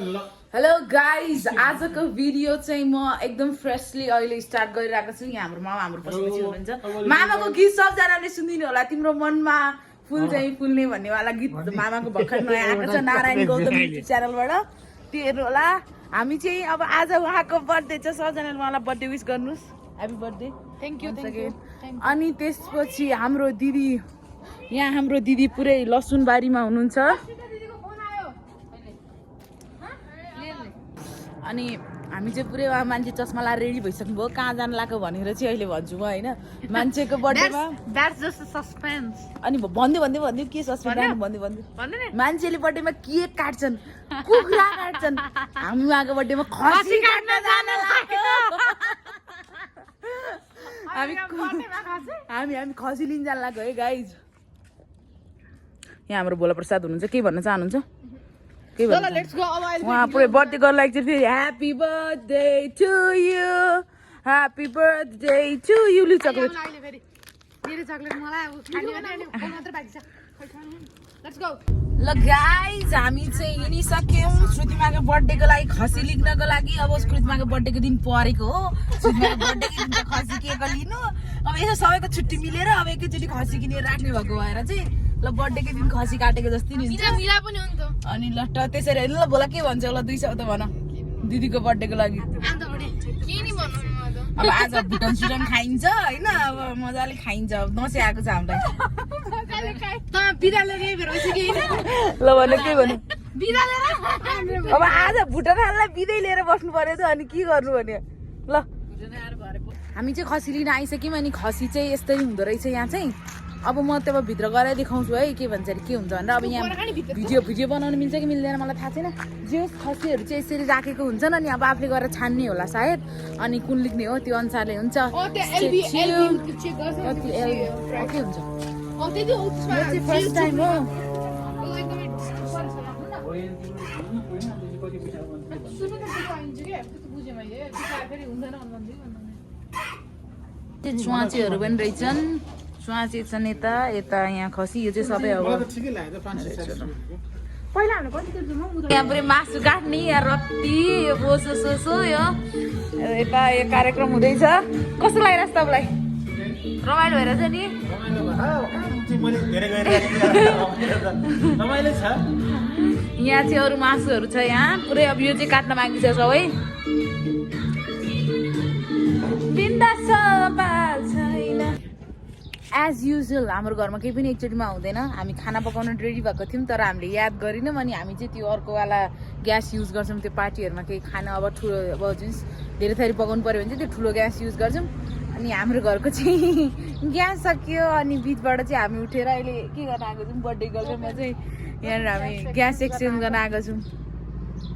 Hello guys आजको video चाहिँ म एकदम फ्रेशली अहिले स्टार्ट गरिरहेको छु। यहाँ हाम्रो मामा हाम्रो पछि हुनुहुन्छ। मामाको गीत सबजनाले सुनिदिनु होला, तिम्रो मनमा फुल चाहिँ फुल्ने भन्नेवाला गीत मामाको भर्खर नयाँ आएको छ नारायण गौतम युट्युब च्यानलबाट, त्यो हेर्नु होला। हामी चाहिँ अब आज उहाँको बर्थडे छ, सबजनाले उहाँलाई बर्थडे विश गर्नुहोस्, ह्यापी बर्थडे। Thank you. अनि त्यसपछि हाम्रो दिदी, यहाँ हाम्रो दिदी पुरै लसुनबारीमा हुनुहुन्छ। अनि हामी चाहिँ पुरै मान्छे चस्मा लाएर रेडी भइसक्नु भयो, कहाँ जानु लाग्यो भनेर चाहिँ अहिले भन्छु म होइन। मान्छेको बर्थडेमा द्याट्स जस्ट सस्पेन्स। अनि भन्दै के सस्पेन्स भन्दै मान्छेले बर्थडेमा केक काट्छन्, कुखुरा काट्छन्, हामी उहाँको बर्थडेमा खसी काट्न जान लाग्यो। हामी खसी लिन जान लाग्यो है गाइज। यहाँ हाम्रो भोला प्रसाद हुनुहुन्छ, के भन्न चाहनुहुन्छ? उहाँ पुरै बर्थडे गर्नु लागि चाहिँ फेरि happy birthday to you, happy birthday to you. लु चक्लेट ल गाइज, हामी चाहिँ हिँडिसक्यौँ श्रुतिमाको बर्थडेको लागि खसी लिग्नको लागि। अब श्रुतिमाको बर्थडेको दिन परेको हो, श्रुतिमाको बर्थडेको दिन त खसी केक लिनु। अब यसो सबैको छुट्टी मिलेर अब एकैचोटि खसी किनेर राख्ने भएको भएर चाहिँ ल बर्थडेको दिन खसी काटेको जस्तै नि हुन्छ। अनि ल त्यसरी ल बोला के भन्छ ल 2 शब्द भन दिदीको बर्थडेको लागि। अब आज भुटन सुटन खाइन्छ होइन, अब मजाले खाइन्छ। दसैँ आएको छ हामीलाई। ल भने के भन्नु? अब आज भुटनलाई बिदै लिएर बस्नु पर्यो त, अनि के गर्नु भने ल। हामी चाहिँ खसी लिन आइसक्यौँ। अनि खसी चाहिँ यस्तै हुँदो रहेछ यहाँ चाहिँ। अब म तब भित्र गएर देखाउँछु है के भन्छ अरे के हुन्छ भनेर। अब यहाँ भिडियो बनाउनु मिल्छ कि मिल्दैन मलाई थाहा छैन। जे खसीहरू चाहिँ यसरी राखेको हुन्छन्, अनि अब आफूले गरेर छान्ने होला सायद, अनि कुन लेख्ने हो त्यो अनुसारले हुन्छ। के हुन्छ फर्स्ट टाइम हो। चुवाचेहरू पनि रहेछन्, चुवाचे छन् यता यता। यहाँ खसी यो चाहिँ सबै अब यहाँ पुरै मासु काट्ने, यहाँ रक्ती यो बोसो सोसो यो यता यो कार्यक्रम हुँदैछ। कस्तो लागिरहेछ तपाईँलाई? रमाइलो भइरहेछ नि? यहाँ चाहिँ अरू मासुहरू छ यहाँ पुरै। अब यो चाहिँ काट्न बाँकी छ सबै। एज युजुअल हाम्रो घरमा केही पनि एकचोटिमा हुँदैन। हामी खाना पकाउन रेडी भएको थियौँ तर हामीले याद गरेनौँ। अनि हामी चाहिँ त्यो अर्कोवाला ग्यास युज गर्छौँ त्यो पार्टीहरूमा केही खाना अब ठुलो अब जुन धेरै थरी पकाउनु पऱ्यो भने चाहिँ त्यो ठुलो ग्यास युज गर्छौँ। अनि हाम्रो घरको चाहिँ ग्यास सकियो, अनि बिचबाट चाहिँ हामी उठेर अहिले के गर्न आएको छौँ, बर्थडे गर्छ। म चाहिँ यहाँनिर हामी ग्यास एक्सचेन्ज गर्न आएको छौँ।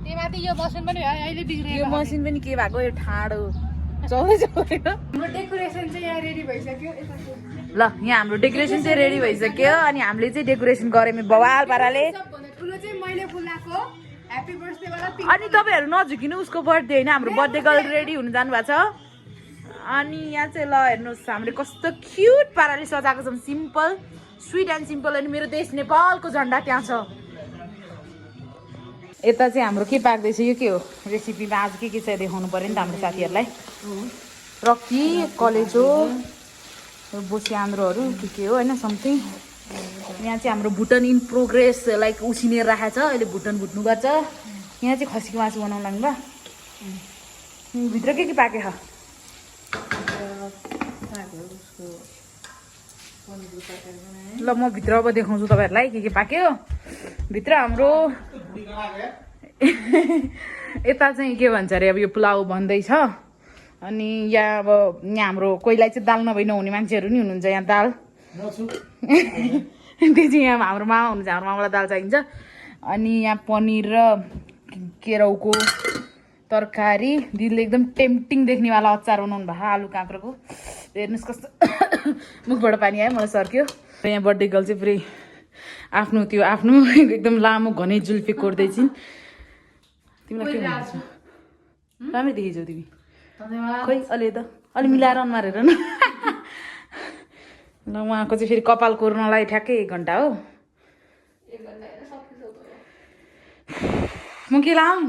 यो मसिन पनि के भएको, यो ठाडो डेकोरेसन चाहिँ यहाँ रेडी भइसक्यो। ल यहाँ हाम्रो डेकोरेसन चाहिँ रेडी भइसक्यो। अनि हामीले चाहिँ डेकोरेसन गऱ्यौँ बवाल पाराले। अनि तपाईँहरू नझुकिनु, उसको बर्थडे होइन, हाम्रो बर्थडे गर्ल रेडी हुनु जानुभएको छ। अनि यहाँ चाहिँ ल हेर्नुहोस् हामीले कस्तो क्युट पाराले सजाएको छौँ, सिम्पल स्विट एन्ड सिम्पल। अनि मेरो देश नेपालको झन्डा त्यहाँ छ। यता चाहिँ हाम्रो के पाक्दैछ, यो के हो रेसिपीमा आज के छ देखाउनु पऱ्यो नि त हाम्रो साथीहरूलाई। रक्ती कलेजो बोसी आन्द्रोहरू के हो होइन समथिङ। यहाँ चाहिँ हाम्रो भुटन इन प्रोग्रेस लाइक उसिनेर राखेको छ, अहिले भुटन भुट्नु गर्छ। यहाँ चाहिँ खसीको मासु बनाउनु लाग्नु भयो। भित्र के पाके छ? ल म भित्र अब देखाउँछु तपाईँहरूलाई के पाक्यो भित्र हाम्रो। यता चाहिँ के भन्छ अरे अब यो पुलाउ बन्दैछ। अनि यहाँ अब यहाँ हाम्रो कोहीलाई चाहिँ दाल नभई नहुने मान्छेहरू नि हुनुहुन्छ, यहाँ दाल त्यो चाहिँ यहाँ हाम्रो मामा हुनुहुन्छ, हाम्रो मामालाई दाल चाहिन्छ। अनि यहाँ पनिर र केराउको तरकारी, दिदीले एकदम टेम्पटिङ देख्नेवाला अचार बनाउनु भएको आलु काँक्रोको। हेर्नुहोस् कस्तो मुखबाट पानी आयो, मलाई सर्क्यो। यहाँ बर्थडे गर्ल चाहिँ पुरै आफ्नो त्यो आफ्नो एकदम लामो घनै जुल्फी कोर्दैछिन्। तिमीलाई के भन्छ? राम्रै देखिन्छौ तिमी। खोइ अलि त अलि मिलाएर अनुहार हेर न। ल उहाँको चाहिँ फेरि कपाल कोर्नलाई ठ्याक्कै 1 घन्टा हो। म के लाऊँ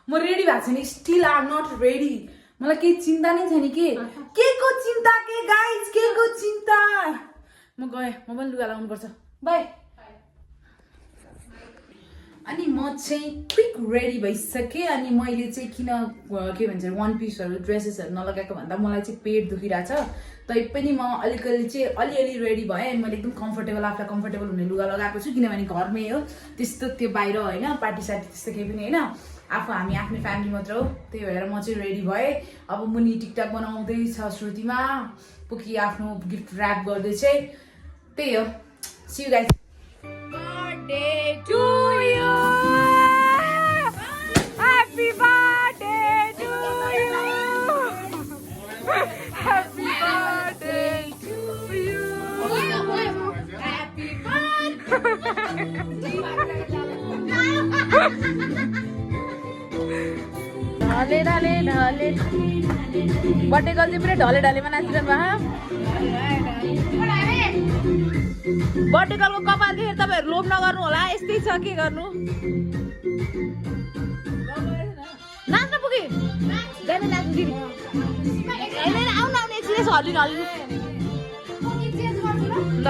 म रेडी भएको छैन स्टिल आर नट रेडी मलाई केही चिन्ता नै छैन के को चिन्ता के गाइज के को चिन्ता म गएँ म पनि लुगा लाउनु पर्छ बाई अनि म चाहिँ क्विक रेडी भइसकेँ अनि मैले चाहिँ किन के भन्छ वान पिसहरू ड्रेसेसहरू नलगाएको भन्दा मलाई चाहिँ पेट दुखिरहेछ तैपनि म अलिकति चाहिँ अलिअलि रेडी भएँ अनि मैले एकदम कम्फर्टेबल आफूलाई कम्फर्टेबल हुने लुगा लगाएको छु किनभने घरमै हो त्यस्तो त्यो बाहिर होइन पार्टी सार्टी त्यस्तो केही पनि होइन आफू हामी आफ्नै फ्यामिली मात्र हो त्यही भएर म चाहिँ रेडी भएँ अब मुनि टिकटक बनाउँदैछ श्रुतिमा पुकी आफ्नो गिफ्ट ऱ्याप गर्दै चाहिँ त्यही हो see you guys birthday to you happy birthday to you happy birthday to you happy ढले ढले ढले बर्थडे गर्ल चाहिँ पुरै ढले ढलेमा नाचिरहनु भयो बर्थडे गर्लको कपाल देखेर तपाईँहरू लोभ नगर्नु होला यस्तै छ के गर्नु नाच्न पुगे जाने नाच्नु दिदी आउनु आउनु एकछिन हल्लिनु हल्लिनु ल